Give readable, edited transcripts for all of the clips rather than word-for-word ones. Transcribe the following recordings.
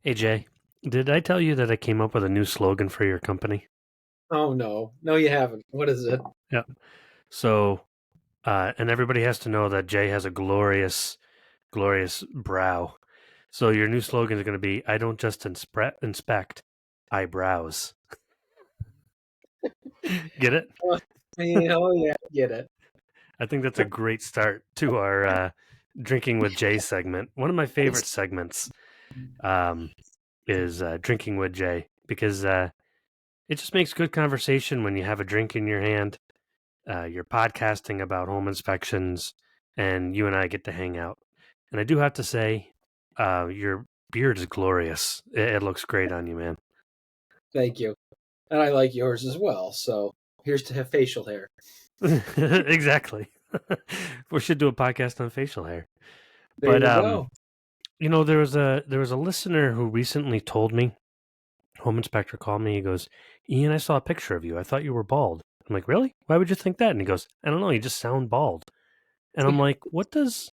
Hey Jay, did I tell you that I came up with a new slogan for your company? Oh no, no, you haven't. What is it? Yeah. So, and everybody has to know that Jay has a glorious, glorious brow. So your new slogan is going to be, "I don't just inspect, I browse." Get it? Oh, oh yeah, I get it. I think that's a great start to our drinking with Jay segment. One of my favorite It's segments um, is drinking with Jay because it just makes good conversation when you have a drink in your hand. You're podcasting about home inspections, and you and I get to hang out. And I do have to say, your beard is glorious. It looks great on you, man. Thank you, and I like yours as well. So here's to have facial hair. Exactly. We should do a podcast on facial hair. There But you go. there was a listener who recently told me, home inspector called me. He goes, "Ian, I saw a picture of you. I thought you were bald." I'm like, "Really? Why would you think that?" And he goes, "I don't know. You just sound bald." And I'm like, what does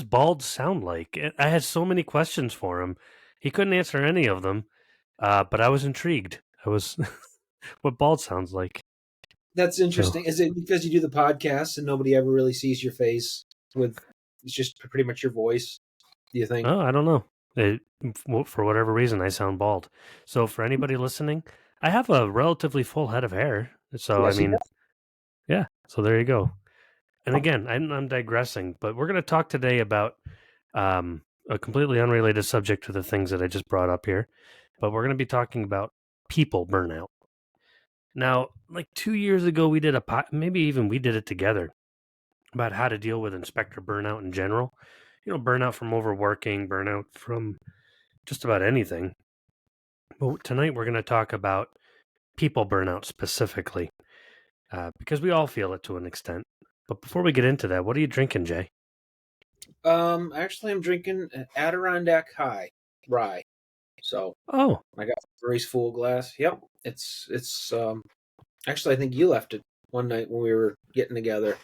bald sound like? I had so many questions for him. He couldn't answer any of them, but I was intrigued. I was what bald sounds like. That's So, interesting. Is it because you do the podcast and nobody ever really sees your face? With it's just pretty much your voice. Do you think? oh, I don't know. For whatever reason, I sound bald. So, for anybody listening, I have a relatively full head of hair. So, I Yes, he mean, does. yeah. So there you go. And again, I'm digressing, but we're going to talk today about a completely unrelated subject to the things that I just brought up here. But we're going to be talking about people burnout. Now, like 2 years ago, we did maybe even we did it together about how to deal with inspector burnout in general. Burnout from overworking, burnout from just about anything. But tonight we're going to talk about people burnout specifically because we all feel it to an extent. But before we get into that, what are you drinking, Jay? Actually, I'm drinking an Adirondack High rye. So Oh, I got a very full glass. Yep, it's. Actually, I think you left it one night when we were getting together.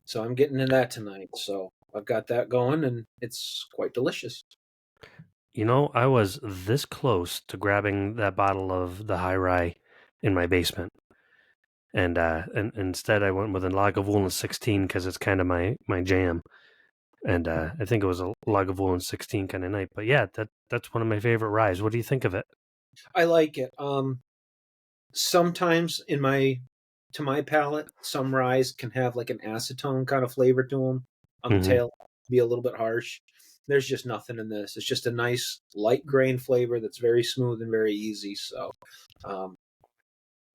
So I'm getting in that tonight. So I've got that going, and it's quite delicious. I was this close to grabbing that bottle of the high rye in my basement. And instead I went with a Lagavulin 16 because it's kind of my jam. And I think it was a Lagavulin 16 kind of night. But yeah, that's one of my favorite ryes. What do you think of it? I like it. Sometimes to my palate, some ryes can have like an acetone kind of flavor to them on the Hmm. tail, be a little bit harsh. There's just nothing in this. It's just a nice light grain flavor that's very smooth and very easy. So, um,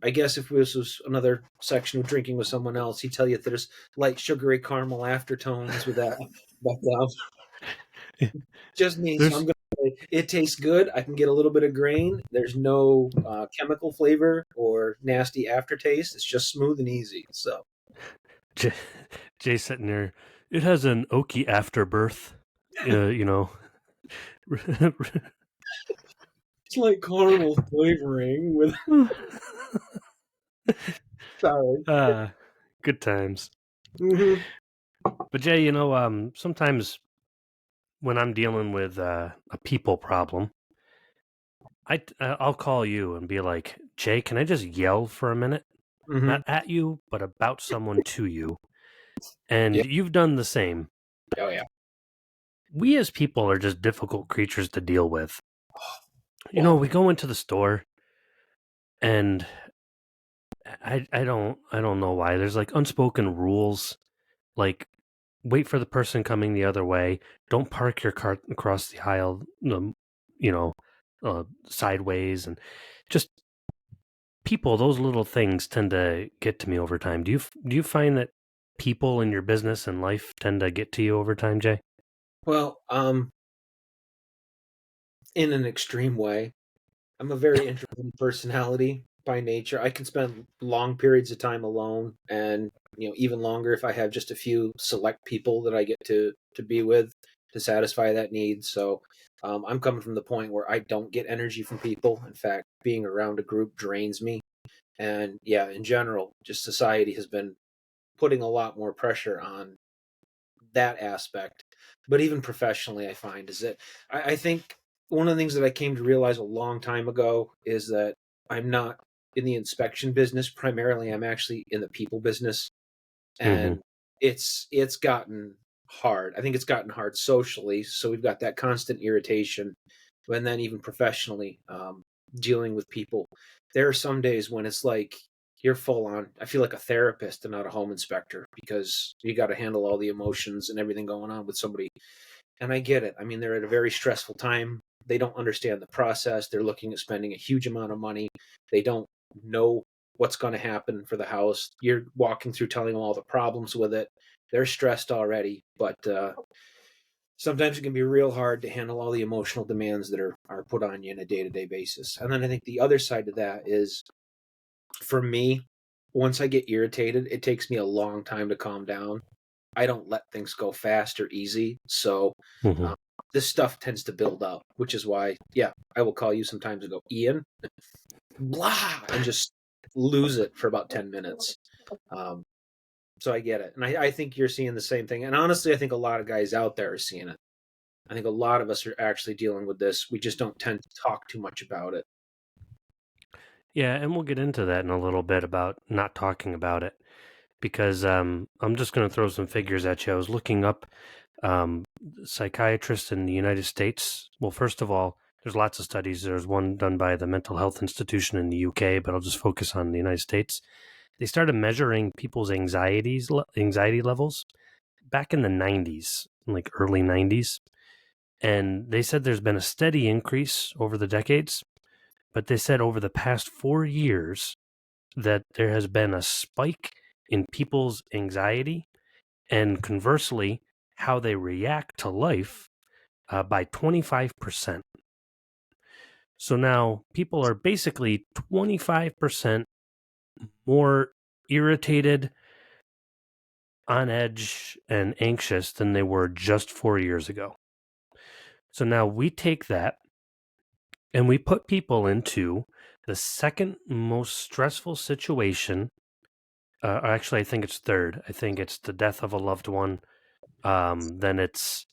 I guess if this was another section of drinking with someone else, he'd tell you there's light sugary caramel aftertones with that. But just me, so I'm There's gonna say it tastes good. I can get a little bit of grain. There's no chemical flavor or nasty aftertaste. It's just smooth and easy. So Jay, Jay sitting there. It has an oaky afterbirth. Uh, you know. it's like caramel flavoring with. Sorry. uh, good times. Hmm. But Jay, sometimes when I'm dealing with a people problem, I'll call you and be like, Jay, can I just yell for a minute? Hmm. Not at you, but about someone to you. Yeah. And you've done the same. Oh yeah. We as people are just difficult creatures to deal with. Well, We go into the store and I don't know why. There's like unspoken rules, like wait for the person coming the other way. Don't park your car across the aisle, you know, sideways, and just people. Those little things tend to get to me over time. Do you find that people in your business and life tend to get to you over time, Jay? well, in an extreme way. I'm a very introverted personality by nature. I can spend long periods of time alone, and even longer if I have just a few select people that I get to be with to satisfy that need. So I'm coming from the point where I don't get energy from people. In fact, being around a group drains me. And yeah, in general, just society has been putting a lot more pressure on that aspect. But even professionally, I find is that I think one of the things that I came to realize a long time ago is that I'm not in the inspection business. Primarily, I'm actually in the people business, Mm-hmm. and it's gotten hard. I think it's gotten hard socially. So we've got that constant irritation, and then even professionally, dealing with people. There are some days when it's like you're full on. I feel like a therapist and not a home inspector because you got to handle all the emotions and everything going on with somebody. And I get it. I mean, they're at a very stressful time. They don't understand the process. They're looking at spending a huge amount of money. They don't know what's going to happen for the house. You're walking through telling them all the problems with it. They're stressed already, but sometimes it can be real hard to handle all the emotional demands that are put on you on a day-to-day basis. And then I think the other side of that is, for me, once I get irritated, it takes me a long time to calm down. I don't let things go fast or easy. So Mm-hmm. um, this stuff tends to build up, which is why, yeah, I will call you sometimes and go, Ian, blah, and just lose it for about 10 minutes. Um, so I get it. And I think you're seeing the same thing. And honestly, I think a lot of guys out there are seeing it. I think a lot of us are actually dealing with this. We just don't tend to talk too much about it. Yeah, and we'll get into that in a little bit about not talking about it because I'm just going to throw some figures at you. I was looking up um, psychiatrists in the United States. Well, first of all, there's lots of studies. There's one done by the Mental Health Institution in the UK, but I'll just focus on the United States. They started measuring people's anxiety levels back in the 90s, like early 90s, and they said there's been a steady increase over the decades, but they said over the past 4 years that there has been a spike in people's anxiety and conversely how they react to life by 25%. So now people are basically 25% more irritated, on edge, and anxious than they were just 4 years ago. So now we take that and we put people into the second most stressful situation. Actually, I think it's third. I think it's the death of a loved one. Then it's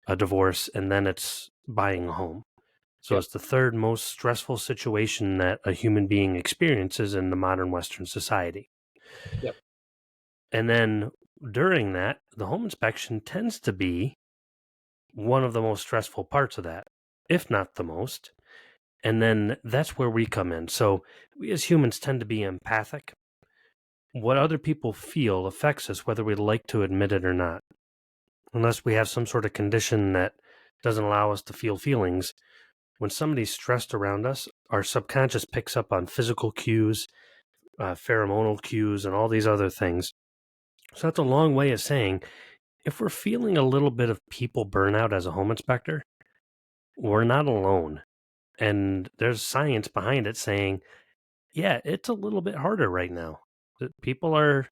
a divorce, and then it's buying a home. So Yep. it's the third most stressful situation that a human being experiences in the modern Western society. Yep. And then during that, the home inspection tends to be one of the most stressful parts of that, if not the most. And then that's where we come in. So we as humans tend to be empathic. What other people feel affects us whether we like to admit it or not. Unless we have some sort of condition that doesn't allow us to feel feelings, when somebody's stressed around us, our subconscious picks up on physical cues, pheromonal cues, and all these other things. So that's a long way of saying if we're feeling a little bit of people burnout as a home inspector, we're not alone. And there's science behind it saying, yeah, it's a little bit harder right now. That people are a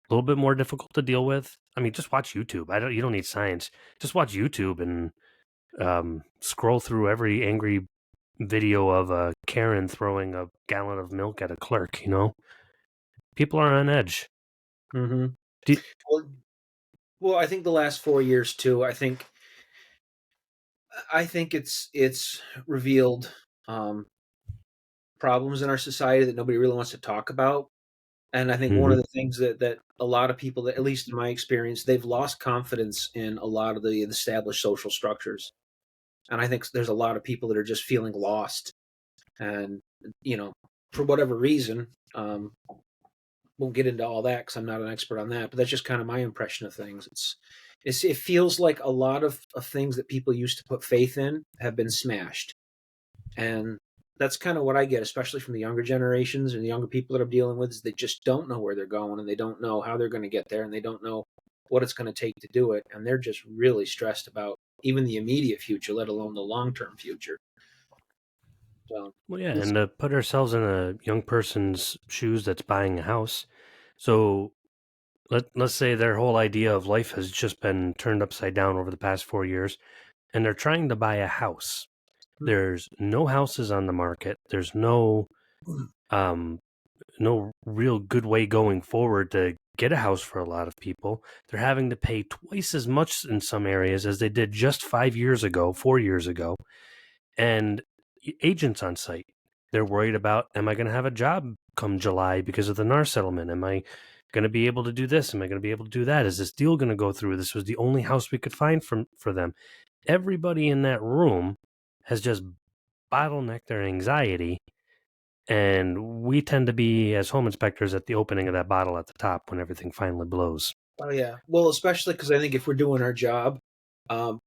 little bit more difficult to deal with. I mean, just watch YouTube. You don't need science. Just watch YouTube and scroll through every angry video of a Karen throwing a gallon of milk at a clerk. People are on edge. Mm-hmm. Do, Well, well, I think the last 4 years too. I think it's revealed um, problems in our society that nobody really wants to talk about. And I think one mm-hmm. of the things that a lot of people, that at least in my experience, they've lost confidence in a lot of the established social structures. And I think there's a lot of people that are just feeling lost, and you know, for whatever reason, won't get into all that because I'm not an expert on that. But that's just kind of my impression of things. It feels like a lot of things that people used to put faith in have been smashed, and that's kind of what I get, especially from the younger generations and the younger people that I'm dealing with, is they just don't know where they're going and they don't know how they're going to get there and they don't know what it's going to take to do it. And they're just really stressed about even the immediate future, let alone the long term future. So Well, yeah, it's and to put ourselves in a young person's shoes that's buying a house. So let's say their whole idea of life has just been turned upside down over the past 4 years, and they're trying to buy a house. There's no houses on the market. There's um, no real good way going forward to get a house for a lot of people. They're having to pay twice as much in some areas as they did just 5 years ago, 4 years ago. and agents on site. They're worried about, am I going to have a job come July because of the NAR settlement? Am I going to be able to do this? Am I going to be able to do that? Is this deal going to go through? This was the only house we could find for them. Everybody in that room has just bottlenecked their anxiety, and we tend to be, as home inspectors, at the opening of that bottle at the top when everything finally blows. Oh yeah. Well, especially because I think if we're doing our job, um,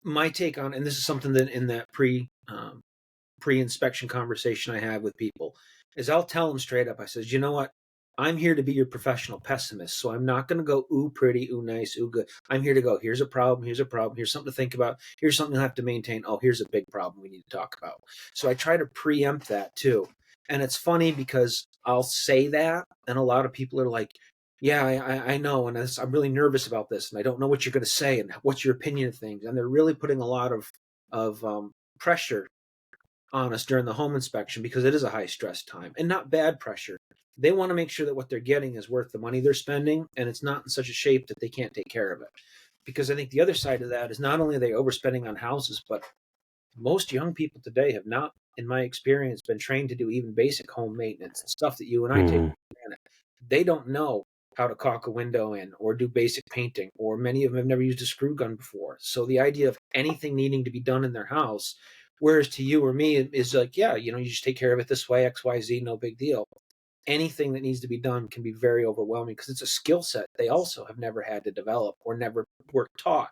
my take on, and this is something that in that pre-inspection conversation I have with people, is I'll tell them straight up. I says, you know what? I'm here to be your professional pessimist, so I'm not going to go ooh pretty, ooh nice, ooh good. I'm here to go. Here's a problem. Here's a problem. Here's something to think about. Here's something I have to maintain. Oh, here's a big problem we need to talk about. So I try to preempt that too. And it's funny because I'll say that, and a lot of people are like, "Yeah, I know," and I'm really nervous about this, and I don't know what you're going to say, and what's your opinion of things, and they're really putting a lot of pressure on us during the home inspection because it is a high stress time and not bad pressure. They want to make sure that what they're getting is worth the money they're spending and it's not in such a shape that they can't take care of it. Because I think the other side of that is not only are they overspending on houses, but most young people today have not, in my experience, been trained to do even basic home maintenance and stuff that you and I take Mm. for granted. They don't know how to caulk a window in or do basic painting, or many of them have never used a screw gun before. So the idea of anything needing to be done in their house, whereas to you or me is like, yeah, you just take care of it this way, XYZ, no big deal. Anything that needs to be done can be very overwhelming because it's a skill set they also have never had to develop or never were taught.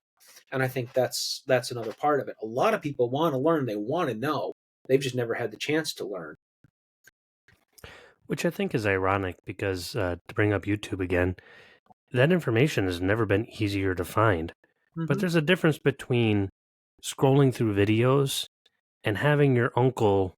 And I think that's another part of it. A lot of people want to learn, they want to know. They've just never had the chance to learn. Which I think is ironic because, to bring up YouTube again, that information has never been easier to find. But Mm-hmm. there's a difference between scrolling through videos and having your uncle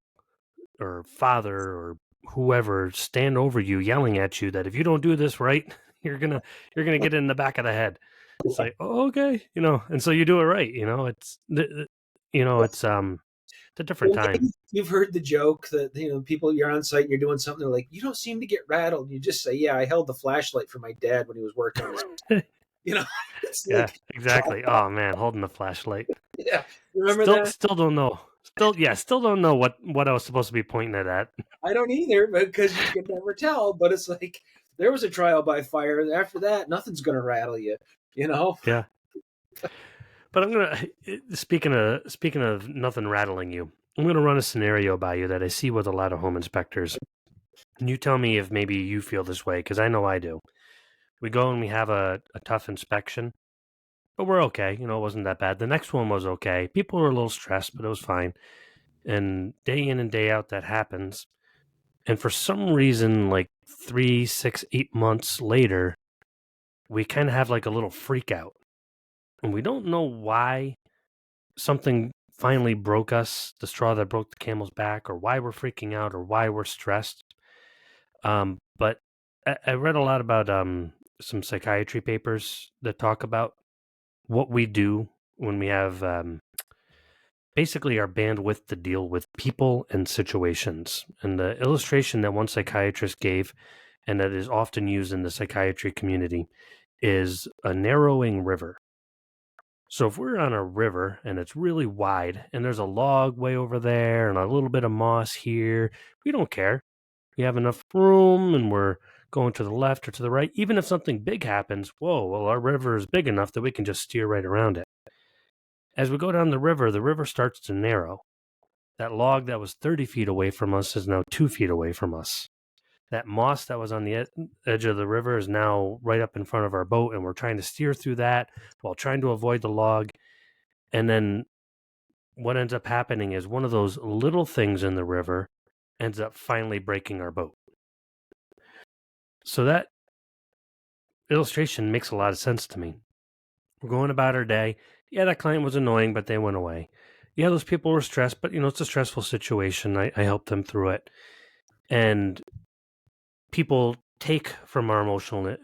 or father or whoever stand over you yelling at you that if you don't do this right, you're gonna get it in the back of the head. It's like, oh, okay, and so you do it right. It's a different Well, time. maybe you've heard the joke that people, you're on site and you're doing something, they're like, "You don't seem to get rattled." You just say, "Yeah, I held the flashlight for my dad when he was working on his." You know, it's Yeah, like, exactly. Oh man, holding the flashlight. yeah, remember Still, that? still don't know. Still don't know what I was supposed to be pointing it at. I don't either, because you can never tell. But it's like there was a trial by fire. After that, nothing's gonna rattle you. You know. Yeah, but I'm gonna speaking of nothing rattling you. I'm gonna run a scenario by you that I see with a lot of home inspectors. And you tell me if maybe you feel this way, because I know I do. We go and we have a tough inspection, but we're okay. It wasn't that bad. The next one was okay. People were a little stressed, but it was fine. And day in and day out, that happens. And for some reason, like 3, 6, 8 months later, we kind of have like a little freak out. And we don't know why something finally broke us, the straw that broke the camel's back, or why we're freaking out, or why we're stressed. But I read a lot about some psychiatry papers that talk about what we do when we have basically our bandwidth to deal with people and situations. And the illustration that one psychiatrist gave, and that is often used in the psychiatry community, is a narrowing river. So if we're on a river and it's really wide and there's a log way over there and a little bit of moss here, we don't care. We have enough room and we're going to the left or to the right. Even if something big happens, whoa, well, our river is big enough that we can just steer right around it. As we go down the river starts to narrow. That log that was 30 feet away from us is now 2 feet away from us. That moss that was on the edge of the river is now right up in front of our boat, and we're trying to steer through that while trying to avoid the log. And then what ends up happening is one of those little things in the river ends up finally breaking our boat. So that illustration makes a lot of sense to me. We're going about our day. Yeah, that client was annoying, but they went away. Yeah, those people were stressed, but it's a stressful situation. I helped them through it. And people take from our emotional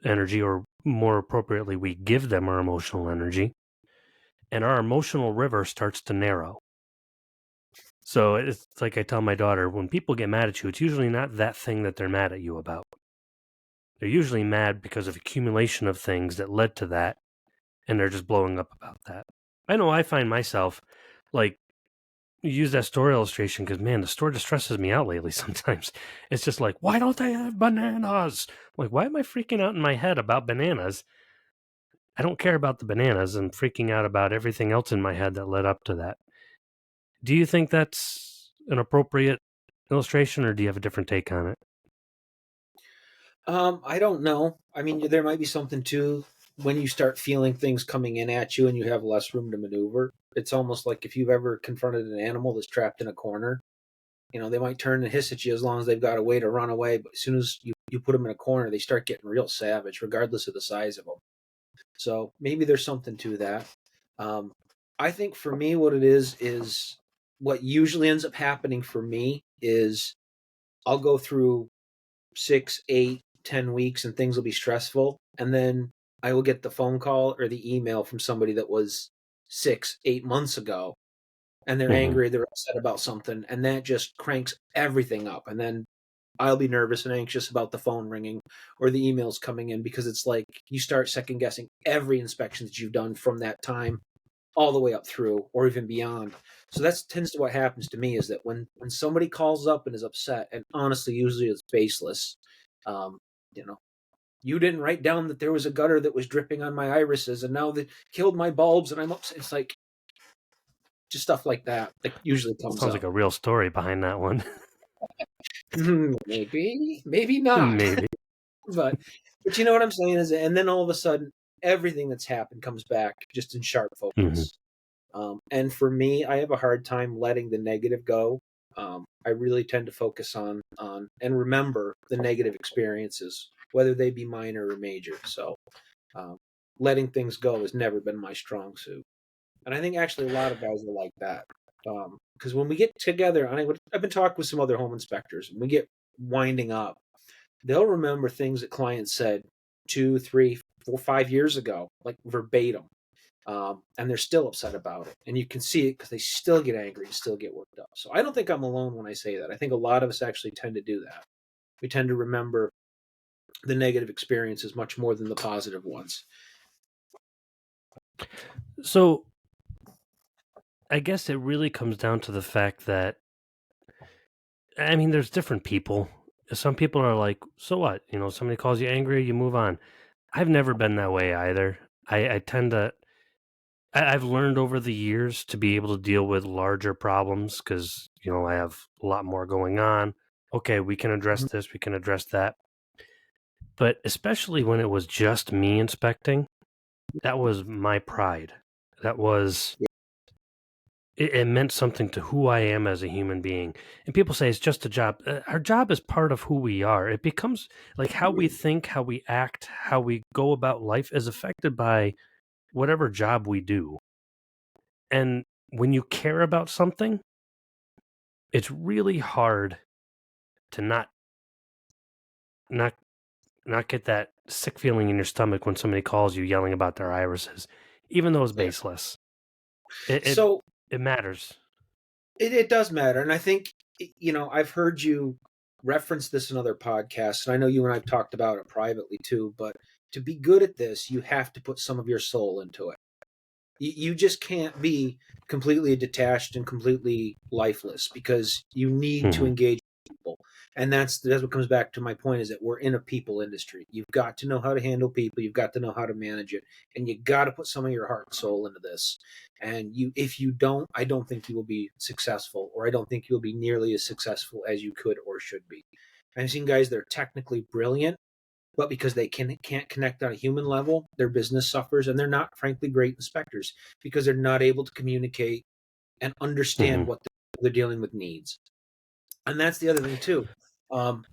energy, or more appropriately, we give them our emotional energy, and our emotional river starts to narrow. So it's like I tell my daughter, when people get mad at you, it's usually not that thing that they're mad at you about. They're usually mad because of accumulation of things that led to that, and they're just blowing up about that. I know I find myself, like, use that store illustration because, man, the store just stresses me out lately sometimes. It's just like, why don't they have bananas? I'm like, why am I freaking out in my head about bananas? I don't care about the bananas. I'm freaking out about everything else in my head that led up to that. Do you think that's an appropriate illustration, or do you have a different take on it? I don't know. I mean, there might be something too when you start feeling things coming in at you and you have less room to maneuver. It's almost like if you've ever confronted an animal that's trapped in a corner. They might turn and hiss at you as long as they've got a way to run away. But as soon as you put them in a corner, they start getting real savage, regardless of the size of them. So maybe there's something to that. I think for me, what it is what usually ends up happening for me is I'll go through 6, 8, 10 weeks and things will be stressful. And then I will get the phone call or the email from somebody that was 6, 8 months ago. And they're Mm-hmm. angry, they're upset about something. And that just cranks everything up. And then I'll be nervous and anxious about the phone ringing or the emails coming in because it's like you start second guessing every inspection that you've done from that time all the way up through or even beyond. So that tends to what happens to me is that when somebody calls up and is upset, and honestly, usually it's baseless, um, you know, you didn't write down that there was a gutter that was dripping on my irises and now that killed my bulbs and I'm upset. It's like just stuff like that usually comes Sounds up. like a real story behind that one. Maybe not. Maybe. But you know what I'm saying is, and then all of a sudden, everything that's happened comes back just in sharp Mm-hmm. focus. And for me, I have a hard time letting the negative go. I really tend to focus on and remember the negative experiences, whether they be minor or major. So, um, letting things go has never been my strong suit, and I think actually a lot of guys are like that. Because when we get together, I've been talking with some other home inspectors, and we get winding up, they'll remember things that clients said 2, 3, 4, 5 years ago, like verbatim, and they're still upset about it. And you can see it because they still get angry and still get worked up. So I don't think I'm alone when I say that. I think a lot of us actually tend to do that. We tend to remember the negative experiences much more than the positive ones. So I guess it really comes down to the fact that, I mean, there's different people. Some people are like, so what? Somebody calls you angry, you move on. I've never been that way either. I tend to, I've learned over the years to be able to deal with larger problems because, I have a lot more going on. Okay, we can address this, we can address that. But especially when it was just me inspecting, that was my pride. That was, it meant something to who I am as a human being. And people say it's just a job. Our job is part of who we are. It becomes like how we think, how we act, how we go about life is affected by whatever job we do. And when you care about something, it's really hard to not not get that sick feeling in your stomach when somebody calls you yelling about their irises, even though it's Yeah. baseless. It it, So it matters. it does matter. And I think, I've heard you reference this in other podcasts. And I know you and I've talked about it privately too. But to be good at this, you have to put some of your soul into it. You just can't be completely detached and completely lifeless because you need to Hmm. engage people. And that's what comes back to my point is that we're in a people industry. You've got to know how to handle people, you've got to know how to manage it, and you got to put some of your heart and soul into this. And if you don't, I don't think you will be successful, or I don't think you'll be nearly as successful as you could or should be. I've seen guys that are technically brilliant, but because they can't connect on a human level, their business suffers, and they're not, frankly, great inspectors because they're not able to communicate and Hmm. understand what they're dealing with needs. And that's the other thing too. Um,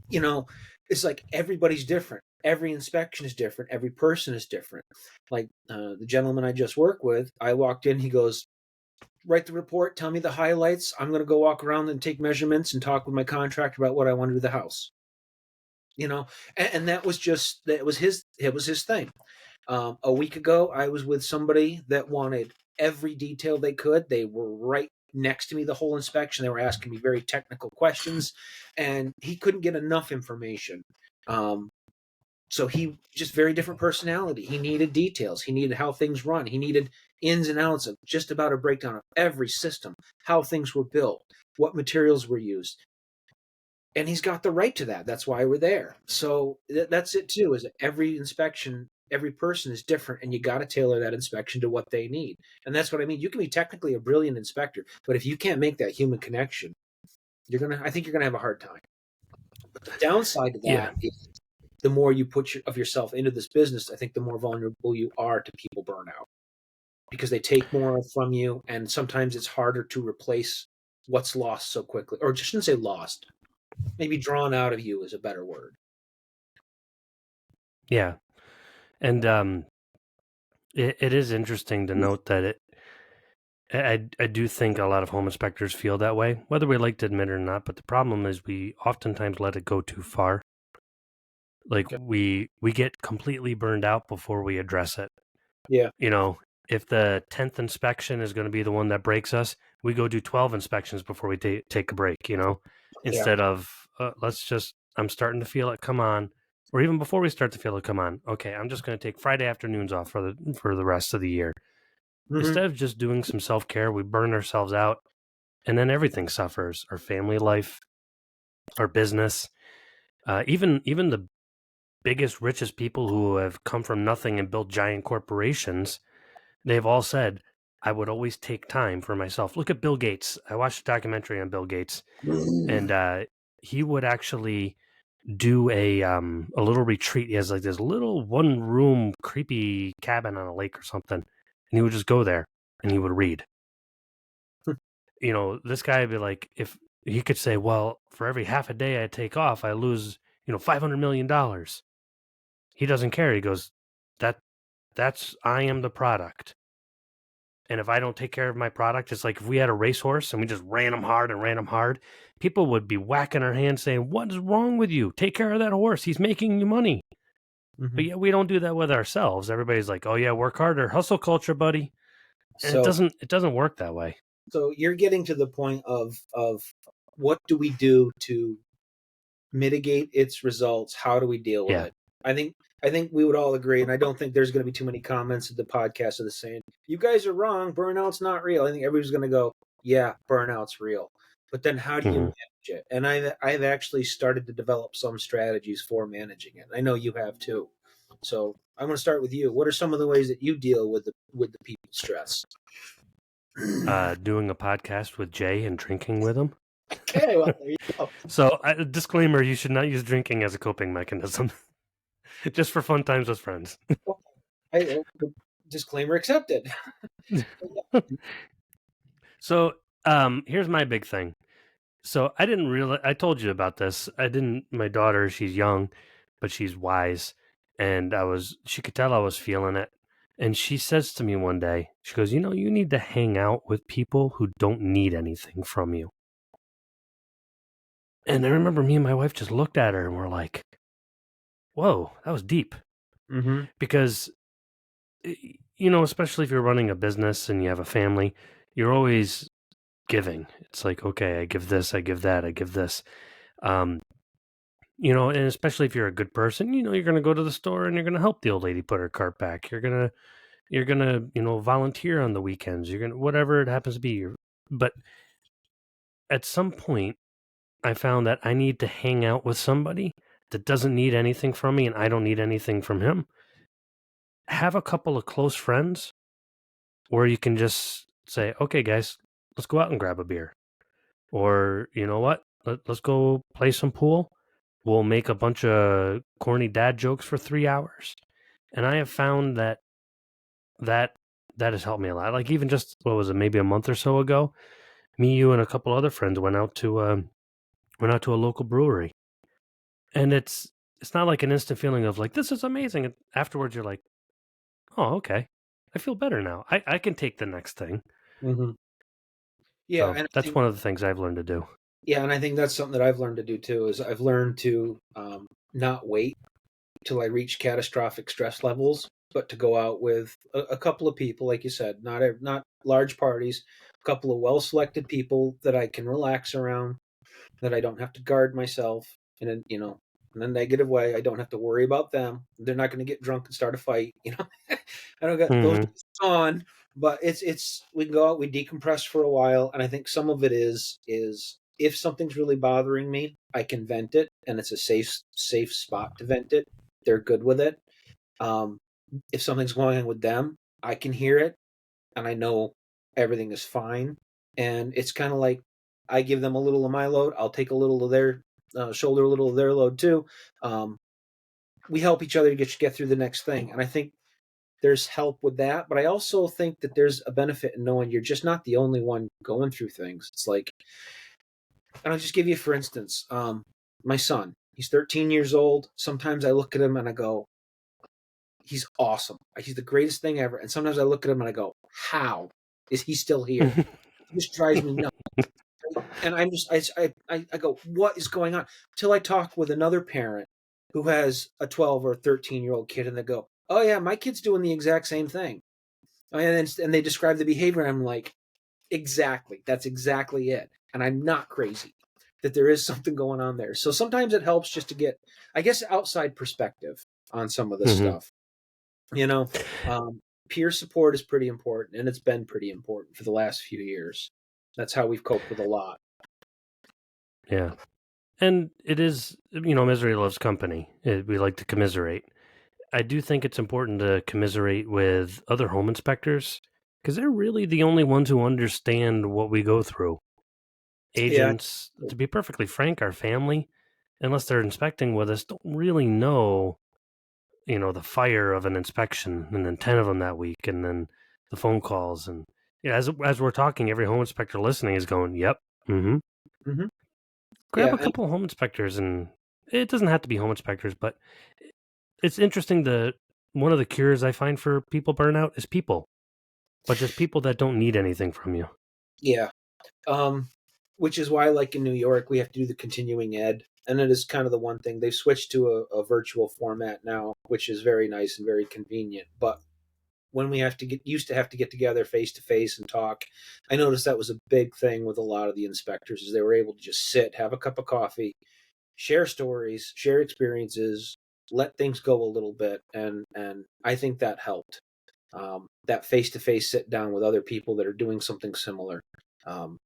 you know, it's like everybody's different. Every inspection is different. Every person is different. Like the gentleman I just worked with, I walked in. He goes, "Write the report. Tell me the highlights. I'm going to go walk around and take measurements and talk with my contractor about what I want to do to the house." And that was his thing. A week ago, I was with somebody that wanted every detail they could. They were right next to me the whole inspection. They were asking me very technical questions, and he couldn't get enough information. Um, so he just very different personality. He needed details. He needed how things run. He needed ins and outs of just about a breakdown of every system, how things were built, what materials were used. And he's got the right to that. That's why we're there. So that's it too, is every inspection, every person is different, and you got to tailor that inspection to what they need. And that's what I mean. You can be technically a brilliant inspector, but if you can't make that human connection, I think you're gonna have a hard time. But the downside to Yeah. that is the more you put of yourself into this business, I think the more vulnerable you are to people burnout, because they take more from you, and sometimes it's harder to replace what's lost so quickly. Or just shouldn't say lost, maybe drawn out of you is a better word. Yeah. And it is interesting to note that I do think a lot of home inspectors feel that way, whether we like to admit it or not. But the problem is we oftentimes let it go too far. Like Okay. we get completely burned out before we address it. Yeah. You know, if the 10th inspection is going to be the one that breaks us, we go do 12 inspections before we take a break, Yeah. instead of I'm starting to feel it come on, or even before we start to feel it come on. Okay, I'm just going to take Friday afternoons off for the rest of the year. Hmm. Instead of just doing some self-care, we burn ourselves out, and then everything suffers: our family life, our business, even the biggest, richest people who have come from nothing and built giant corporations. They've all said, I would always take time for myself. Look at Bill Gates. I watched a documentary on Bill Gates, and he would actually do a little retreat. He has like this little one room creepy cabin on a lake or something, and he would just go there and he would read. This guy would be like, if he could say, well, for every half a day I take off, I lose $500 million. He doesn't care. He goes, that's I am the product. And if I don't take care of my product, it's like if we had a racehorse and we just ran him hard, people would be whacking our hands saying, what is wrong with you? Take care of that horse. He's making you money. Hmm. But yet we don't do that with ourselves. Everybody's like, oh yeah, work harder, hustle culture, buddy. And it So, doesn't work that way. so you're getting to the point of what do we do to mitigate its results? How do we deal with Yeah. it? I think I think we would all agree, and I don't think there's going to be too many comments of the podcast of the saying, "You guys are wrong. Burnout's not real." I think everybody's going to go, "Yeah, burnout's real." But then, how do you Hmm. manage it? And I've actually started to develop some strategies for managing it. I know you have too. So I'm going to start with you. What are some of the ways that you deal with the people stress? Doing a podcast with Jay and drinking with him. Okay, well there you go. So, disclaimer: you should not use drinking as a coping mechanism. Just for fun times with friends. I, disclaimer accepted. So, here's my big thing. So I didn't realize, I told you about this. My daughter, she's young, but she's wise. And she could tell I was feeling it. And she says to me one day, she goes, you need to hang out with people who don't need anything from you. And I remember me and my wife just looked at her and we're like, whoa, that was deep. Mm-hmm. Because, especially if you're running a business and you have a family, you're always giving. It's like, okay, I give this, I give that, I give this. And especially if you're a good person, you're going to go to the store and you're going to help the old lady put her cart back. You're going to volunteer on the weekends. You're going to, whatever it happens to be. But at some point, I found that I need to hang out with somebody that doesn't need anything from me and I don't need anything from him. Have a couple of close friends where you can just say, okay, guys, let's go out and grab a beer. Or, you know what? Let's go play some pool. We'll make a bunch of corny dad jokes for 3 hours. And I have found that that has helped me a lot. Like even just, what was it, maybe a month or so ago, me, you, and a couple other friends went out to a local brewery. And it's not like an instant feeling of like, this is amazing. And afterwards you're like, oh, okay. I feel better now. I can take the next thing. Mm-hmm. Yeah, So and I that's think one of the things I've learned to do. yeah, and I think that's something that I've learned to do too. Is I've learned to not wait till I reach catastrophic stress levels, but to go out with a couple of people, like you said, not large parties, a couple of well selected people that I can relax around, that I don't have to guard myself, and then in a negative way. I don't have to worry about them. They're not going to get drunk and start a fight. I don't got those Hmm. days on. But it's we can go out, we decompress for a while, and I think some of it is if something's really bothering me, I can vent it, and it's a safe spot to vent it. They're good with it. Um, if something's going on with them, I can hear it, and I know everything is fine. And it's kind of like I give them a little of my load, I'll take a little of their shoulder, a little of their load too. Um, we help each other to get through the next thing, and I think there's help with that. But I also think that there's a benefit in knowing you're just not the only one going through things. It's like, and I'll just give you, for instance, my son. He's 13 years old. Sometimes I look at him and I go, he's awesome. He's the greatest thing ever. And sometimes I look at him and I go, how is he still here? It just drives me nuts. And I'm just, I go, what is going on? Till I talk with another parent who has a 12 or 13-year-old kid, and they go, oh yeah, my kid's doing the exact same thing. And they describe the behavior. And I'm like, exactly. That's exactly it. And I'm not crazy that there is something going on there. So sometimes it helps just to get, I guess, outside perspective on some of this Hmm. stuff. You know, peer support is pretty important, and it's been pretty important for the last few years. That's how we've coped with a lot. Yeah. And it is, misery loves company. We like to commiserate. I do think it's important to commiserate with other home inspectors because they're really the only ones who understand what we go through. Yeah, Agents, to be perfectly frank, our family, unless they're inspecting with us, don't really know, the fire of an inspection and then 10 of them that week and then the phone calls. And as we're talking, every home inspector listening is going, yep, mm-hmm. hmm Grab yeah, a couple of home inspectors, and it doesn't have to be home inspectors, but it's interesting. One of the cures I find for people burnout is people, but just people that don't need anything from you. yeah. Um, which is why, like in New York, we have to do the continuing ed, and it is kind of the one thing they've switched to a virtual format now, which is very nice and very convenient. But when we have to get together face to face and talk, I noticed that was a big thing with a lot of the inspectors, is they were able to just sit, have a cup of coffee, share stories, share experiences, let things go a little bit, and I think that helped. That face to face sit down with other people that are doing something similar. Um,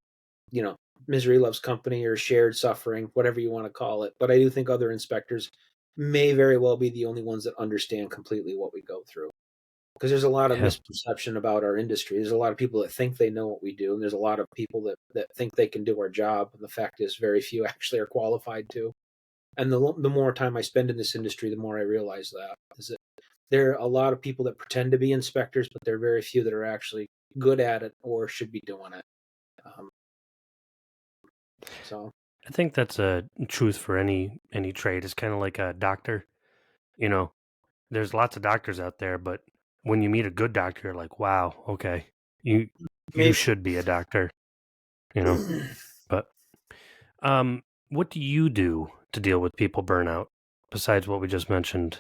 you know, misery loves company, or shared suffering, whatever you want to call it. But I do think other inspectors may very well be the only ones that understand completely what we go through, because there's a lot of Yeah, misperception about our industry. There's a lot of people that think they know what we do, and there's a lot of people that think they can do our job. And the fact is, very few actually are qualified to. And the more time I spend in this industry, the more I realize that is that there are a lot of people that pretend to be inspectors, but there are very few that are actually good at it or should be doing it. Um, so I think that's a truth for any trade. It's kind of like a doctor. You know, there's lots of doctors out there, but when you meet a good doctor, you're like, wow, okay, you maybe. should be a doctor. You know, but um, what do you do to deal with people burnout besides what we just mentioned?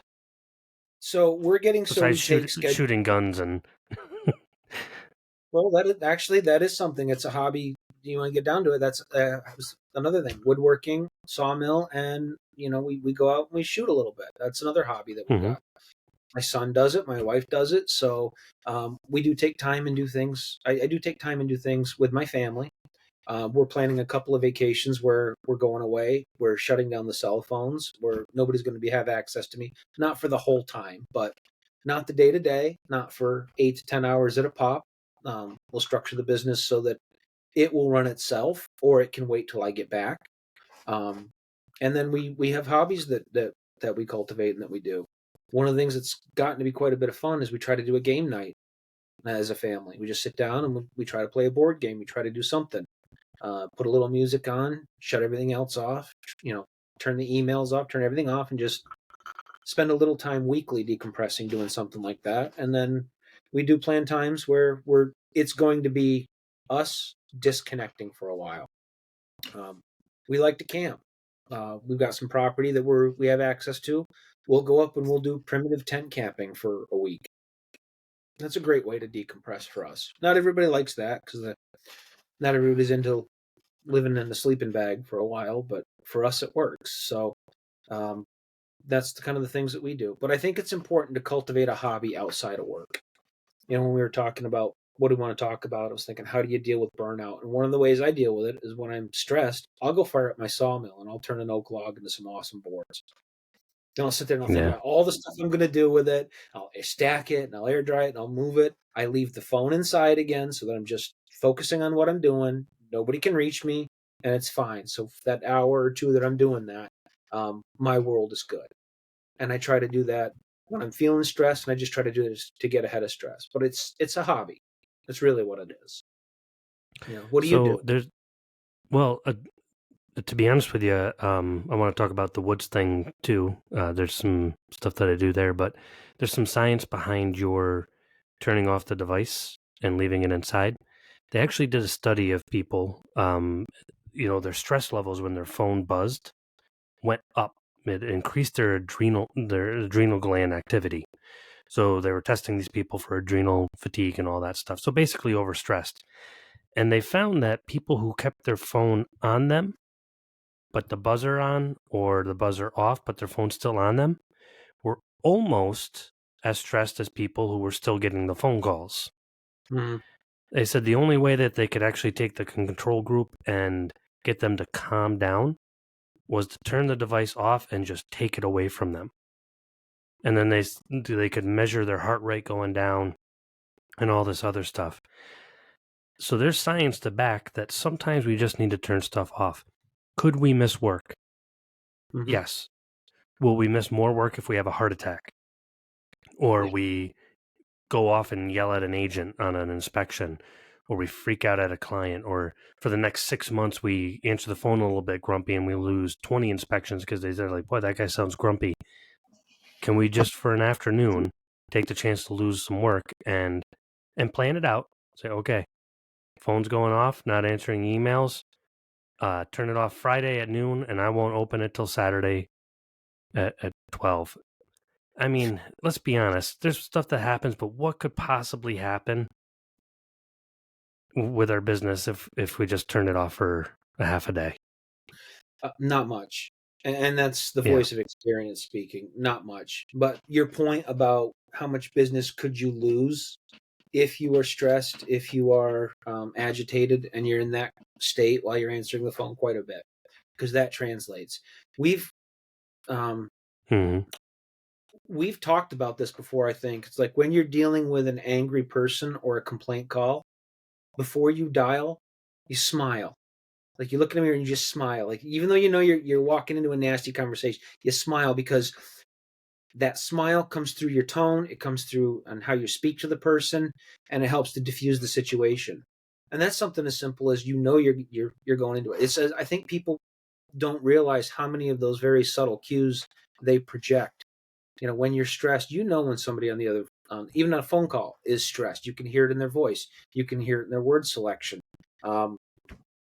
So we're getting so Besides we take schedule. shooting guns and Well, that is actually, that is something. It's a hobby. You want to get down to it. That's was another thing. Woodworking, sawmill, and we go out and we shoot a little bit. That's another hobby that we Mhm. got. My son does it. My wife does it. So we do take time and do things. I do take time and do things with my family. We're planning a couple of vacations where we're going away. We're shutting down the cell phones, where nobody's going to have access to me. Not for the whole time, but not the day to day, not for 8 to 10 hours at a pop. We'll structure the business so that it will run itself, or it can wait till I get back. Um, and then we have hobbies that we cultivate and that we do. One of the things that's gotten to be quite a bit of fun is we try to do a game night as a family. We just sit down and we try to play a board game. We try to do something. Put a little music on, shut everything else off, turn the emails off, turn everything off, and just spend a little time weekly decompressing, doing something like that. And then we do plan times where it's going to be us disconnecting for a while. Um, we like to camp. We've got some property that we have access to. We'll go up and we'll do primitive tent camping for a week. That's a great way to decompress for us. Not everybody likes that, because not everybody's into living in a sleeping bag for a while, but for us it works. So um, that's the kind of the things that we do. But I think it's important to cultivate a hobby outside of work. When we were talking about what do we want to talk about? I was thinking, how do you deal with burnout? And one of the ways I deal with it is when I'm stressed, I'll go fire up my sawmill and I'll turn an oak log into some awesome boards. Then I'll sit there and I'll think Yeah. about all the stuff I'm going to do with it. I'll stack it and I'll air dry it and I'll move it. I leave the phone inside again so that I'm just focusing on what I'm doing. Nobody can reach me and it's fine. So for that hour or two that I'm doing that, my world is good. And I try to do that when I'm feeling stressed, and I just try to do this to get ahead of stress. But it's a hobby. That's really what it is. What do you do? So there's well, to be honest with you, I want to talk about the woods thing too. There's some stuff that I do there, but there's some science behind your turning off the device and leaving it inside. They actually did a study of people, their stress levels when their phone buzzed went up. It increased their adrenal gland activity. So they were testing these people for adrenal fatigue and all that stuff. So basically overstressed. And they found that people who kept their phone on them but the buzzer on or the buzzer off, but their phone's still on them, were almost as stressed as people who were still getting the phone calls. Mm-hmm. They said the only way that they could actually take the control group and get them to calm down was to turn the device off and just take it away from them. And then they could measure their heart rate going down and all this other stuff. So there's science to back that sometimes we just need to turn stuff off. Could we miss work? Mm-hmm. Yes. Will we miss more work if we have a heart attack? Or Yeah. we go off and yell at an agent on an inspection, or we freak out at a client, or for the next 6 months we answer the phone a little bit grumpy and we lose 20 inspections because they're like, boy, that guy sounds grumpy. Can we just for an afternoon take the chance to lose some work and plan it out? Say, okay, phone's going off, not answering emails. Turn it off Friday at noon, and I won't open it till Saturday at 12. I mean, let's be honest. There's stuff that happens, but what could possibly happen with our business if we just turn it off for a half a day? Not much. And that's the Yeah. voice of experience speaking. Not much. But your point about how much business could you lose if you are stressed, if you are agitated, and you're in that state while you're answering the phone, quite a bit, because that translates. We've um, Hmm. we've talked about this before. I think it's like when you're dealing with an angry person or a complaint call, before you dial, you smile. Like you look in the mirror and you just smile. Like even though you know you're walking into a nasty conversation, you smile because that smile comes through your tone, it comes through on how you speak to the person, and it helps to diffuse the situation. And that's something as simple as you're going into it. It says I think people don't realize how many of those very subtle cues they project. When you're stressed, when somebody on the other, even on a phone call, is stressed. You can hear it in their voice. You can hear it in their word selection. Um,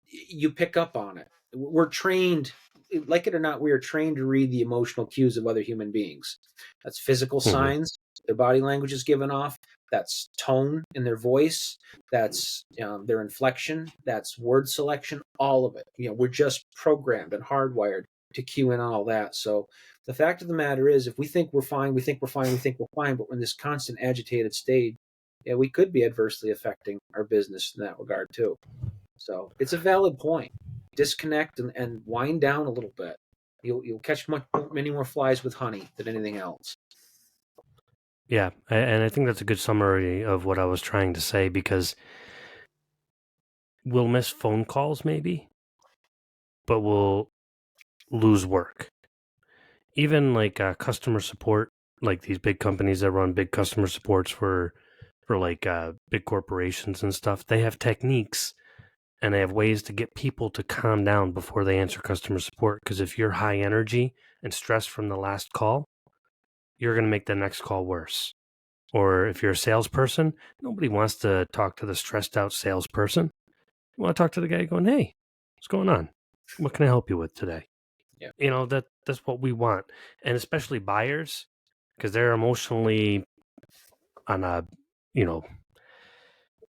you pick up on it. We're trained, like it or not, we are trained to read the emotional cues of other human beings. That's physical Hmm. signs their body language is given off. That's tone in their voice. That's their inflection. That's word selection. All of it. We're just programmed and hardwired to cue in on all that. So the fact of the matter is, if we think we're fine, we think we're fine, we think we're fine, but we're in this constant agitated state, yeah, we could be adversely affecting our business in that regard too. So it's a valid point. Disconnect and wind down a little bit. You'll catch many more flies with honey than anything else. Yeah, and I think that's a good summary of what I was trying to say, because we'll miss phone calls maybe, but we'll lose work. Even like customer support, like these big companies that run big customer supports for like big corporations and stuff, they have techniques and they have ways to get people to calm down before they answer customer support. Because if you're high energy and stressed from the last call, you're going to make the next call worse. Or if you're a salesperson, nobody wants to talk to the stressed out salesperson. You want to talk to the guy going, hey, what's going on? What can I help you with today? Yeah. That's what we want. And especially buyers, because they're emotionally on a, you know,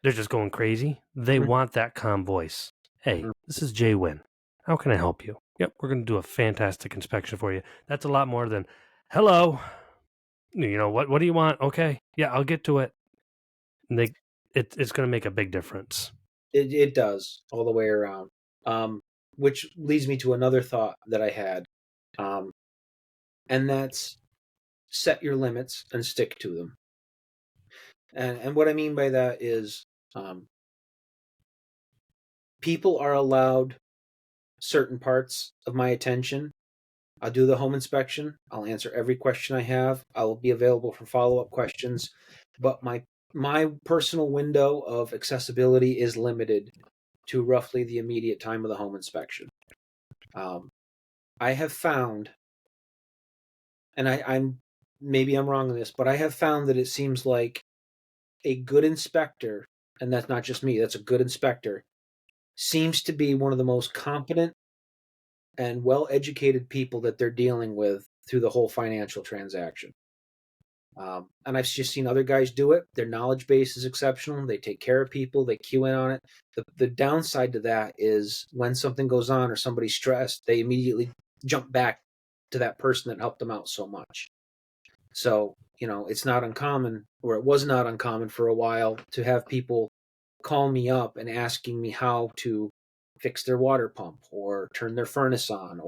they're just going crazy. They want that calm voice. Hey, this is Jay Wynn. How can I help you? Yep, we're going to do a fantastic inspection for you. That's a lot more than, hello. What do you want? Okay. Yeah, I'll get to it. And it's going to make a big difference. It does all the way around. Um, which leads me to another thought that I had, um, and that's set your limits and stick to them. And what I mean by that is, um, people are allowed certain parts of my attention. I'll do the home inspection. I'll answer every question I have. I'll be available for follow-up questions, but my personal window of accessibility is limited to roughly the immediate time of the home inspection. Um, I have found, and I'm maybe I'm wrong on this, but I have found that it seems like a good inspector, and that's not just me, that's a good inspector, seems to be one of the most competent and well-educated people that they're dealing with through the whole financial transaction. And I've just seen other guys do it. Their knowledge base is exceptional. They take care of people. They cue in on it. The downside to that is when something goes on or somebody's stressed, they immediately jump back to that person that helped them out so much. So, it's not uncommon, or it was not uncommon for a while, to have people call me up and asking me how to fix their water pump or turn their furnace on,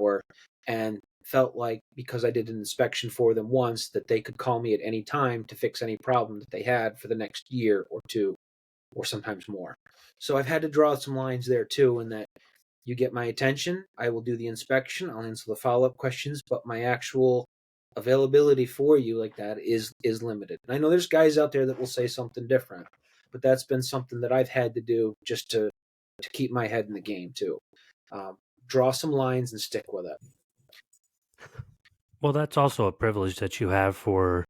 and felt like because I did an inspection for them once that they could call me at any time to fix any problem that they had for the next year or two, or sometimes more. So I've had to draw some lines there too, in that you get my attention, I will do the inspection, I'll answer the follow-up questions, but my actual availability for you like that is limited. And I know there's guys out there that will say something different, but that's been something that I've had to do just to keep my head in the game too. Draw some lines and stick with it. Well, that's also a privilege that you have for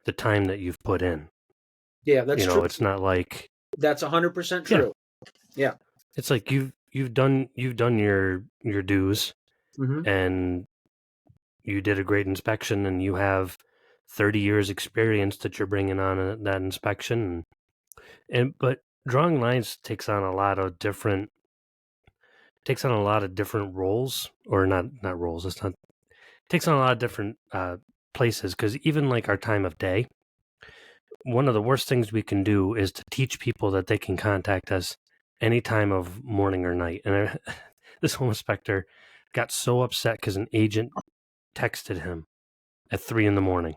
the time that you've put in. Yeah, that's true. It's not like That's 100% true. Yeah. It's like you've done your dues, Mm-hmm. and you did a great inspection, and you have 30 years experience that you're bringing on that inspection, but drawing lines takes on a lot of different roles, or not roles. It's not takes on a lot of different places, because even like our time of day, one of the worst things we can do is to teach people that they can contact us any time of morning or night. And this home inspector got so upset because an agent texted him at 3 a.m.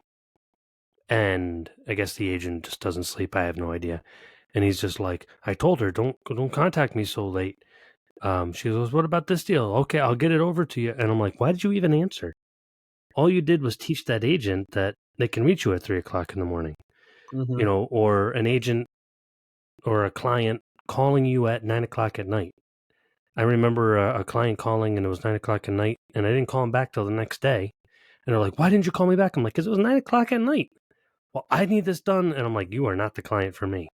And I guess the agent just doesn't sleep. I have no idea. And he's just like, I told her, don't contact me so late. She goes, what about this deal? Okay, I'll get it over to you. And I'm like, why did you even answer? All you did was teach that agent that they can reach you at 3 o'clock in the morning. Mm-hmm. Or an agent or a client calling you at 9 o'clock at night. I remember a client calling, and it was 9 o'clock at night, and I didn't call him back till the next day. And they're like, why didn't you call me back? I'm like, because it was 9 o'clock at night. Well, I need this done. And I'm like, you are not the client for me,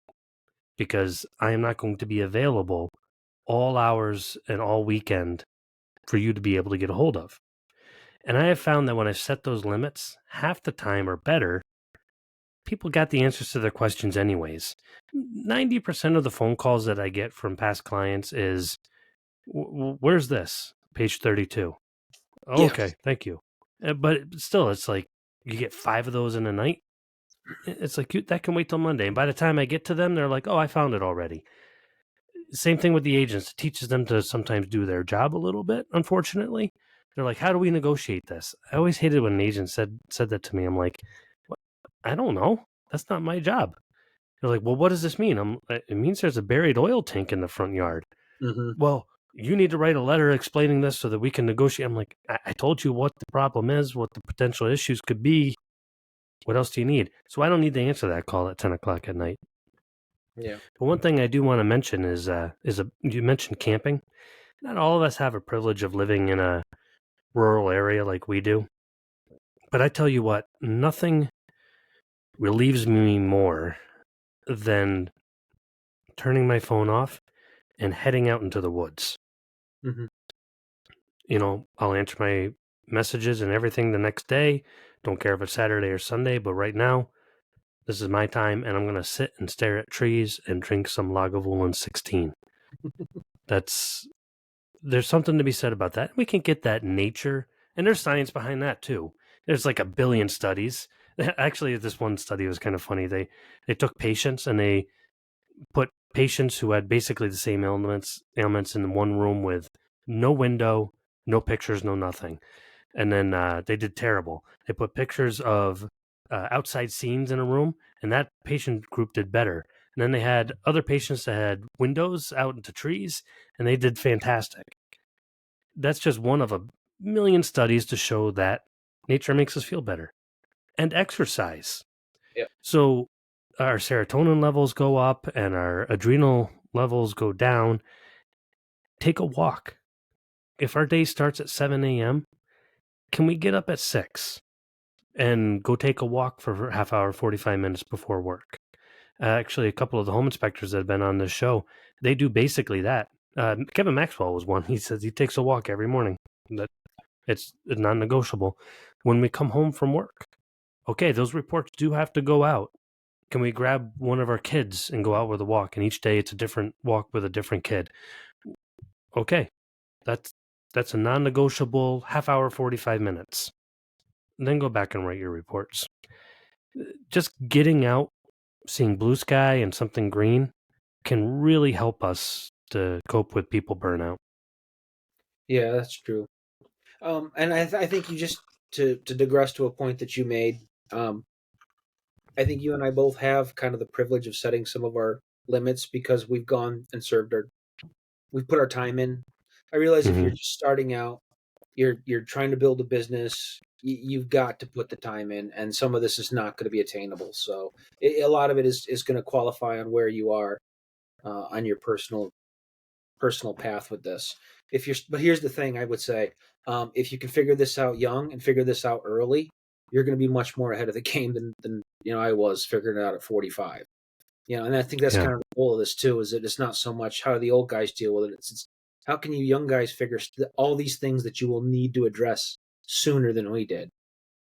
because I am not going to be available all hours and all weekend for you to be able to get a hold of. And I have found that when I set those limits, half the time or better, people got the answers to their questions anyways. 90% of the phone calls that I get from past clients is, where's this? Page 32. Oh, Yeah. okay, thank you. But still, it's like you get 5 of those in a night. It's like that can wait till Monday. And by the time I get to them, they're like, oh, I found it already. Same thing with the agents. It teaches them to sometimes do their job a little bit, unfortunately. They're like, how do we negotiate this? I always hated when an agent said that to me. I'm like, what? I don't know. That's not my job. They're like, well, what does this mean? It means there's a buried oil tank in the front yard. Mm-hmm. Well, you need to write a letter explaining this so that we can negotiate. I'm like, I told you what the problem is, what the potential issues could be. What else do you need? So I don't need to answer that call at 10 o'clock at night. Yeah. But one thing I do want to mention is you mentioned camping. Not all of us have a privilege of living in a rural area like we do. But I tell you what, nothing relieves me more than turning my phone off and heading out into the woods. Mm-hmm. I'll answer my messages and everything the next day. Don't care if it's Saturday or Sunday, but right now, this is my time, and I'm going to sit and stare at trees and drink some Lagavulin 16. There's something to be said about that. We can get that in nature, and there's science behind that too. There's like a billion studies. Actually, this one study was kind of funny. They took patients and they put patients who had basically the same ailments in one room with no window, no pictures, no nothing. And then they did terrible. They put pictures of outside scenes in a room, and that patient group did better. And then they had other patients that had windows out into trees, and they did fantastic. That's just one of a million studies to show that nature makes us feel better. And exercise. Yeah. So our serotonin levels go up and our adrenal levels go down. Take a walk. If our day starts at 7 a.m., can we get up at 6 and go take a walk for a half hour, 45 minutes before work? Actually, a couple of the home inspectors that have been on this show, they do basically that. Kevin Maxwell was one. He says he takes a walk every morning. That it's non-negotiable. When we come home from work, okay, those reports do have to go out. Can we grab one of our kids and go out with a walk? And each day it's a different walk with a different kid. Okay, that's a non-negotiable half hour, 45 minutes. And then go back and write your reports. Just getting out, seeing blue sky and something green can really help us to cope with people burnout. Yeah, that's true. And I think you just to digress to a point that you made. I think you and I both have kind of the privilege of setting some of our limits because we've gone and we've put our time in. I realize if you're Mm-hmm. just starting out, you're trying to build a business, you've got to put the time in, and some of this is not going to be attainable. So a lot of it is going to qualify on where you are on your personal path with this. But here's the thing, I would say, if you can figure this out young and figure this out early, you're going to be much more ahead of the game than I was figuring it out at 45. And I think that's Yeah. kind of the goal of this too. Is that it's not so much how do the old guys deal with it. It's how can you young guys figure all these things that you will need to address sooner than we did.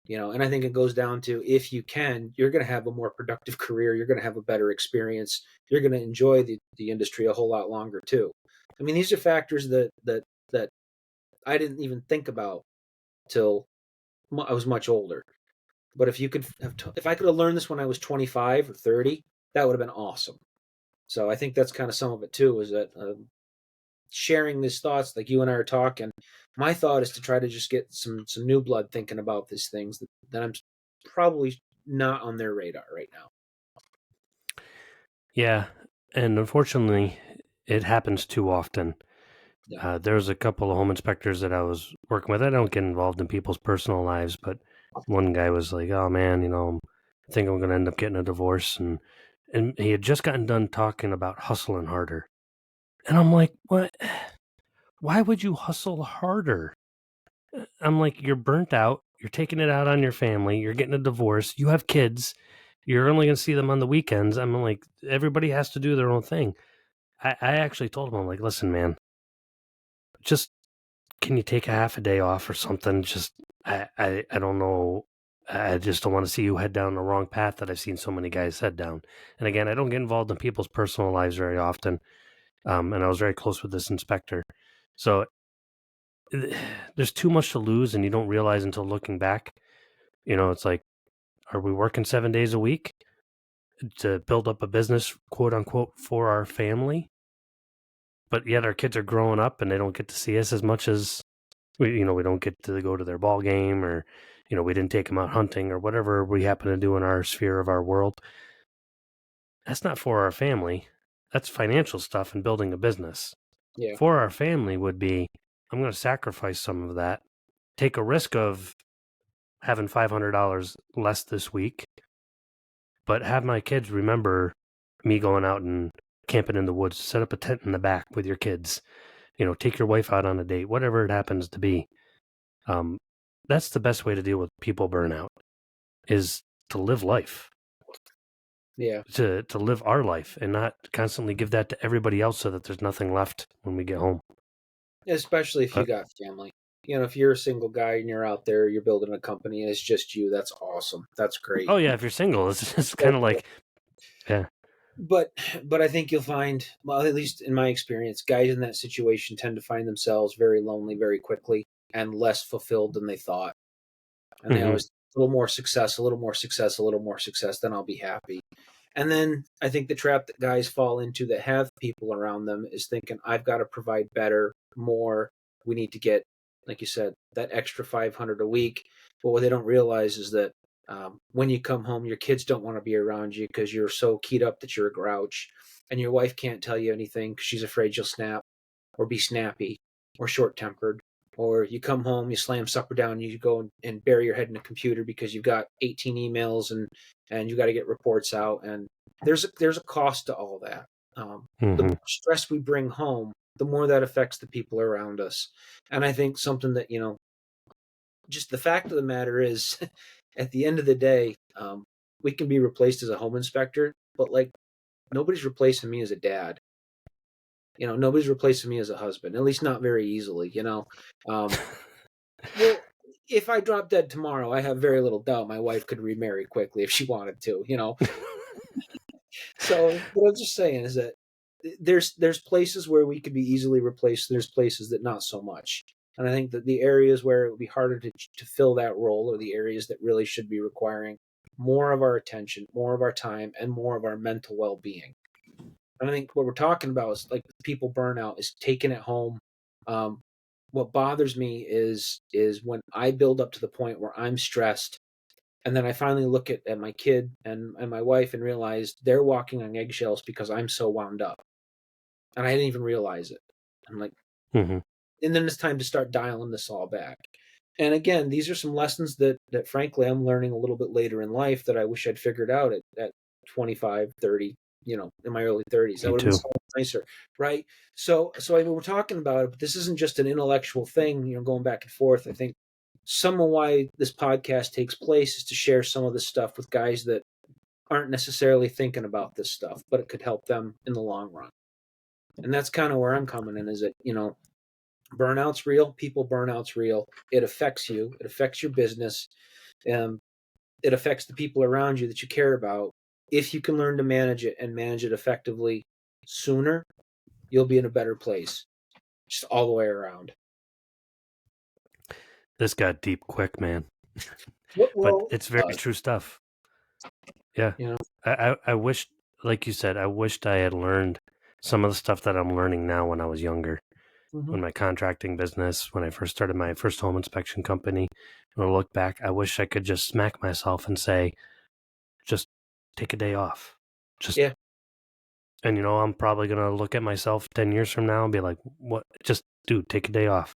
And I think it goes down to if you can, you're going to have a more productive career. You're going to have a better experience. You're going to enjoy the industry a whole lot longer too. I mean, these are factors that I didn't even think about till I was much older. But if I could have learned this when I was 25 or 30, that would have been awesome. So I think that's kind of some of it too, is that sharing these thoughts like you and I are talking. My thought is to try to just get some new blood thinking about these things that I'm probably not on their radar right now. Yeah. And unfortunately, it happens too often. Yeah, There's a couple of home inspectors that I was working with. I don't get involved in people's personal lives, but one guy was like, "Oh man, I think I'm going to end up getting a divorce," and he had just gotten done talking about hustling harder, and I'm like, "What? Why would you hustle harder?" I'm like, "You're burnt out. You're taking it out on your family. You're getting a divorce. You have kids. You're only going to see them on the weekends." I'm like, everybody has to do their own thing. I actually told him, I'm like, "Listen, man, just can you take a half a day off or something? Just I don't know. I just don't want to see you head down the wrong path that I've seen so many guys head down." And again, I don't get involved in people's personal lives very often. And I was very close with this inspector. So there's too much to lose, and you don't realize until looking back. It's like, are we working 7 days a week to build up a business, quote unquote, for our family? But yet our kids are growing up and they don't get to see us as much as we don't get to go to their ball game, or we didn't take them out hunting or whatever we happen to do in our sphere of our world. That's not for our family. That's financial stuff and building a business. yeah, For our family would be, I'm going to sacrifice some of that, take a risk of having $500 less this week, but have my kids remember me going out and camping in the woods, set up a tent in the back with your kids, take your wife out on a date, whatever it happens to be. Um, that's the best way to deal with people burnout, is to live life, yeah. to live our life, and not constantly give that to everybody else so that there's nothing left when we get home. Especially if you But got family. If you're a single guy and you're out there, you're building a company and it's just you. That's awesome. That's great. oh yeah, if you're single, it's just But kind of like, yeah. but but I think you'll find, well, at least in my experience, guys in that situation tend to find themselves very lonely very quickly and less fulfilled than they thought. And they Hmm. always a little more success, a little more success, a little more success, then I'll be happy. And then I think the trap that guys fall into that have people around them is thinking, I've got to provide better, more. We need to get, like you said, that extra 500 a week. But what they don't realize is that when you come home, your kids don't want to be around you because you're so keyed up that you're a grouch. And your wife can't tell you anything because she's afraid you'll snap or be snappy or short tempered. Or you come home, you slam supper down, you go and bury your head in a computer because you've got 18 emails and you got to get reports out. And there's a cost to all that. The more stress we bring home, the more that affects the people around us. And I think something that, just the fact of the matter is, at the end of the day, we can be replaced as a home inspector, but like nobody's replacing me as a dad. Nobody's replacing me as a husband, at least not very easily. Well, if I drop dead tomorrow, I have very little doubt my wife could remarry quickly if she wanted to. So what I'm just saying is that there's places where we could be easily replaced. There's places that not so much. And I think that the areas where it would be harder to fill that role are the areas that really should be requiring more of our attention, more of our time, and more of our mental well-being. And I think what we're talking about is like people burnout is taking it home. What bothers me is when I build up to the point where I'm stressed, and then I finally look at my kid and my wife and realize they're walking on eggshells because I'm so wound up, and I didn't even realize it. I'm like, and then it's time to start dialing this all back. And again, these are some lessons that frankly I'm learning a little bit later in life that I wish I'd figured out at 25, 30, in my early 30s. That Me would have been too. so much nicer, right? So I mean, we're talking about it, but this isn't just an intellectual thing, going back and forth. I think some of why this podcast takes place is to share some of this stuff with guys that aren't necessarily thinking about this stuff, but it could help them in the long run. And that's kind of where I'm coming in, is that, burnout's real, people burnout's real. It affects you, it affects your business, it affects the people around you that you care about. If you can learn to manage it and manage it effectively sooner, you'll be in a better place, just all the way around. This got deep quick, man. Well, But it's very true stuff. Yeah. I wished, like you said, I wished I had learned some of the stuff that I'm learning now when I was younger. When my contracting business, when I first started my first home inspection company, when I look back, I wish I could just smack myself and say, just take a day off. Yeah. And, I'm probably going to look at myself 10 years from now and be like, what? Just, dude, take a day off.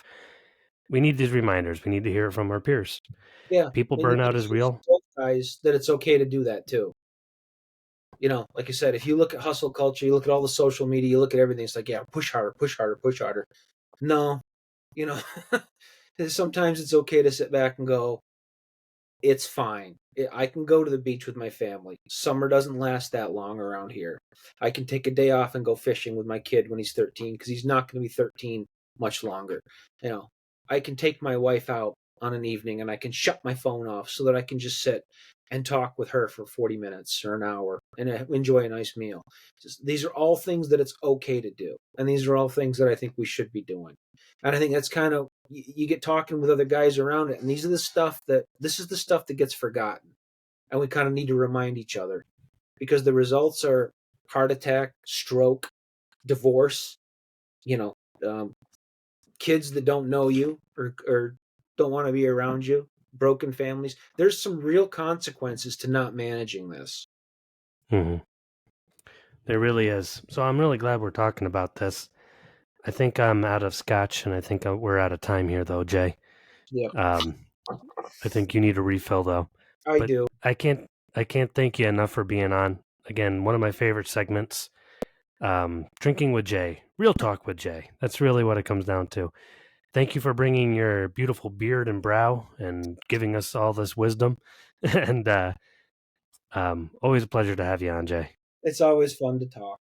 We need these reminders. We need to hear it from our peers. Yeah. People burnout is real. Guys, that it's okay to do that too. Like I said, if you look at hustle culture, you look at all the social media, you look at everything, it's like, yeah, push harder, push harder, push harder. No, sometimes it's okay to sit back and go, it's fine. I can go to the beach with my family. Summer doesn't last that long around here. I can take a day off and go fishing with my kid when he's 13 because he's not going to be 13 much longer. I can take my wife out on an evening and I can shut my phone off so that I can just sit and talk with her for 40 minutes or an hour and enjoy a nice meal. These are all things that it's okay to do. And these are all things that I think we should be doing. And I think that's kind of, you get talking with other guys around it, and this is the stuff that gets forgotten. And we kind of need to remind each other because the results are heart attack, stroke, divorce, kids that don't know you or don't want to be around you, broken families. There's some real consequences to not managing this. There really is. So I'm really glad we're talking about this. I think I'm out of scotch, and I think we're out of time here, though, Jay. Yeah, I think you need a refill, though. I But do. I can't thank you enough for being on. Again, one of my favorite segments, drinking with Jay, real talk with Jay. That's really what it comes down to. Thank you for bringing your beautiful beard and brow and giving us all this wisdom. And always a pleasure to have you on, Jay. It's always fun to talk.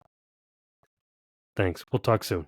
Thanks. We'll talk soon.